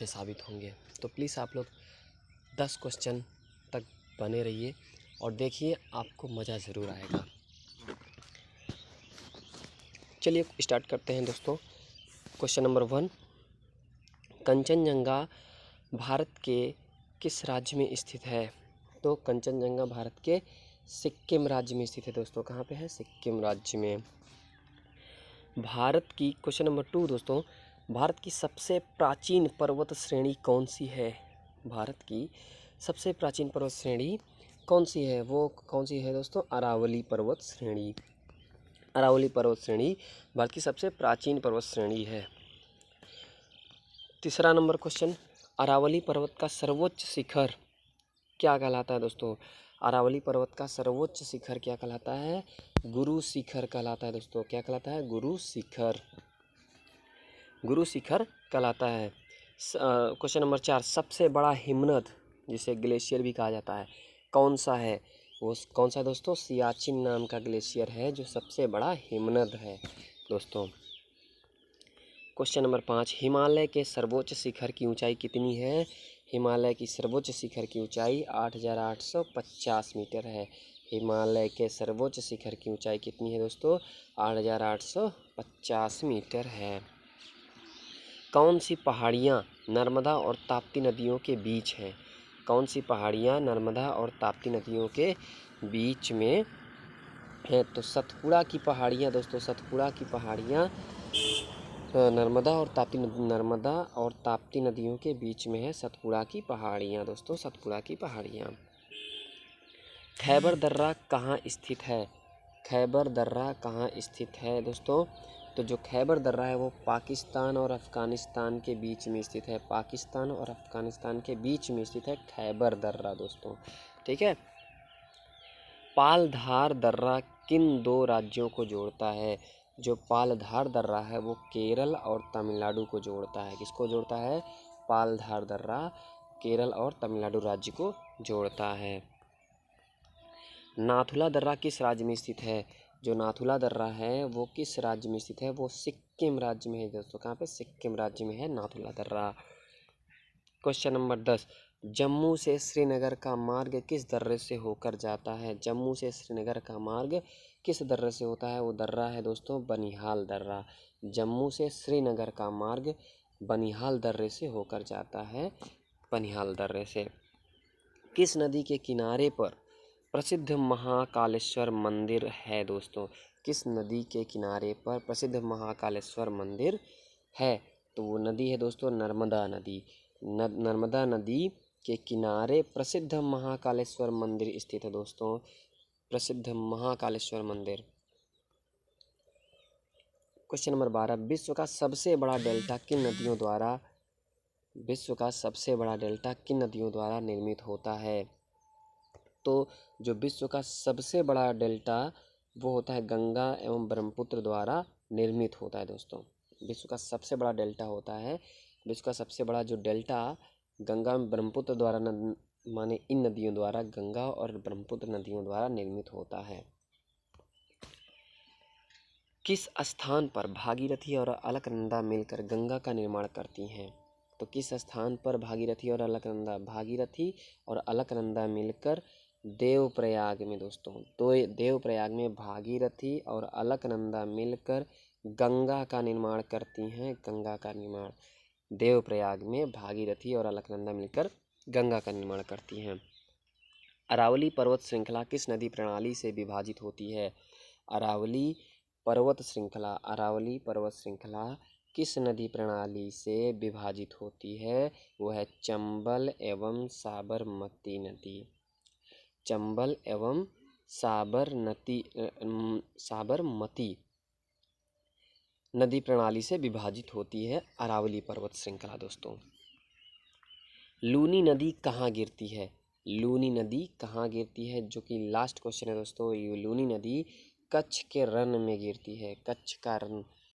से साबित होंगे। तो प्लीज़ आप लोग 10 क्वेश्चन तक बने रहिए और देखिए, आपको मज़ा ज़रूर आएगा। चलिए स्टार्ट करते हैं दोस्तों। क्वेश्चन नंबर 1, कंचनजंगा भारत के किस राज्य में स्थित है? तो कंचनजंगा भारत के सिक्किम राज्य में स्थित है दोस्तों। कहाँ पे है? सिक्किम राज्य में। भारत की क्वेश्चन नंबर 2 दोस्तों, भारत की सबसे प्राचीन पर्वत श्रेणी कौन सी है? भारत की सबसे प्राचीन पर्वत श्रेणी कौन सी है? वो कौन सी है दोस्तों? अरावली पर्वत श्रेणी। अरावली पर्वत श्रेणी भारत की सबसे प्राचीन पर्वत श्रेणी है। तीसरा नंबर क्वेश्चन, अरावली पर्वत का सर्वोच्च शिखर क्या कहलाता है दोस्तों? अरावली पर्वत का सर्वोच्च शिखर क्या कहलाता है? गुरु शिखर कहलाता है दोस्तों। क्या कहलाता है? गुरु शिखर। गुरु शिखर कहलाता है। क्वेश्चन नंबर 4, सबसे बड़ा हिमनद जिसे ग्लेशियर भी कहा जाता है कौन सा है? वो कौन सा दोस्तों? सियाचिन नाम का ग्लेशियर है जो सबसे बड़ा हिमनद है दोस्तों। क्वेश्चन नंबर 5, हिमालय के सर्वोच्च शिखर की ऊंचाई कितनी है? हिमालय की सर्वोच्च शिखर की ऊंचाई 8,850 मीटर है। हिमालय के सर्वोच्च शिखर की ऊंचाई कितनी है दोस्तों? 8,850 मीटर है। कौन सी पहाड़ियाँ नर्मदा और ताप्ती नदियों के बीच हैं? कौन सी पहाड़ियाँ नर्मदा और ताप्ती नदियों के बीच में है? तो सतपुड़ा की पहाड़ियाँ दोस्तों। सतपुड़ा की पहाड़ियाँ नर्मदा और ताप्ती नदियों के बीच में है। सतपुड़ा की पहाड़ियाँ दोस्तों। सतपुड़ा की पहाड़ियाँ। खैबर दर्रा कहाँ स्थित है? खैबर दर्रा कहाँ स्थित है दोस्तों? तो जो खैबर दर्रा है वो पाकिस्तान और अफ़गानिस्तान के बीच में स्थित है। पाकिस्तान और अफ़गानिस्तान के बीच में स्थित है खैबर दर्रा दोस्तों। ठीक है। पालधार दर्रा किन दो राज्यों को जोड़ता है? जो पालधार दर्रा है वो केरल और तमिलनाडु को जोड़ता है। किसको जोड़ता है? पालधार दर्रा केरल और तमिलनाडु राज्य को जोड़ता है। नाथुला दर्रा किस राज्य में स्थित है? जो नाथुला दर्रा है वो किस राज्य में स्थित है? वो सिक्किम राज्य में है दोस्तों। कहाँ पे? सिक्किम राज्य में है नाथुला दर्रा। क्वेश्चन नंबर 10, जम्मू से श्रीनगर का मार्ग किस दर्रे से होकर जाता है? जम्मू से श्रीनगर का मार्ग किस दर्रे से होता है? वो दर्रा है दोस्तों बनिहाल दर्रा। जम्मू से श्रीनगर का मार्ग बनिहाल दर्रे से होकर जाता है। बनिहाल दर्रे से। किस नदी के किनारे पर प्रसिद्ध महाकालेश्वर मंदिर है दोस्तों? किस नदी के किनारे पर प्रसिद्ध महाकालेश्वर मंदिर है? तो वो नदी है दोस्तों नर्मदा नदी। नर्मदा नदी के किनारे प्रसिद्ध महाकालेश्वर मंदिर स्थित है दोस्तों। प्रसिद्ध महाकालेश्वर मंदिर। क्वेश्चन नंबर 12, विश्व का सबसे बड़ा डेल्टा किन नदियों द्वारा निर्मित होता है? तो जो विश्व का सबसे बड़ा डेल्टा वो होता है गंगा एवं ब्रह्मपुत्र द्वारा निर्मित होता है दोस्तों। विश्व का सबसे बड़ा डेल्टा होता है, विश्व का सबसे बड़ा जो डेल्टा गंगा एवं ब्रह्मपुत्र द्वारा माने इन नदियों द्वारा, गंगा और ब्रह्मपुत्र नदियों द्वारा निर्मित होता है। किस स्थान पर भागीरथी और अलकनंदा मिलकर गंगा का निर्माण करती हैं? तो किस स्थान पर भागीरथी और अलकनंदा मिलकर देवप्रयाग में दोस्तों, तो देवप्रयाग में भागीरथी और अलकनंदा मिलकर गंगा का निर्माण करती हैं। गंगा का निर्माण देवप्रयाग में भागीरथी और अलकनंदा मिलकर गंगा का निर्माण करती हैं। अरावली पर्वत श्रृंखला किस नदी प्रणाली से विभाजित होती है? अरावली पर्वत श्रृंखला किस नदी प्रणाली से विभाजित होती है? वो है चंबल एवं साबरमती नदी। चंबल एवं साबरमती नदी प्रणाली से विभाजित होती है अरावली पर्वत श्रृंखला दोस्तों। लूनी नदी कहाँ गिरती है? लूनी नदी कहाँ गिरती है, जो कि लास्ट क्वेश्चन है दोस्तों। ये लूनी नदी कच्छ के रन में गिरती है। कच्छ का रन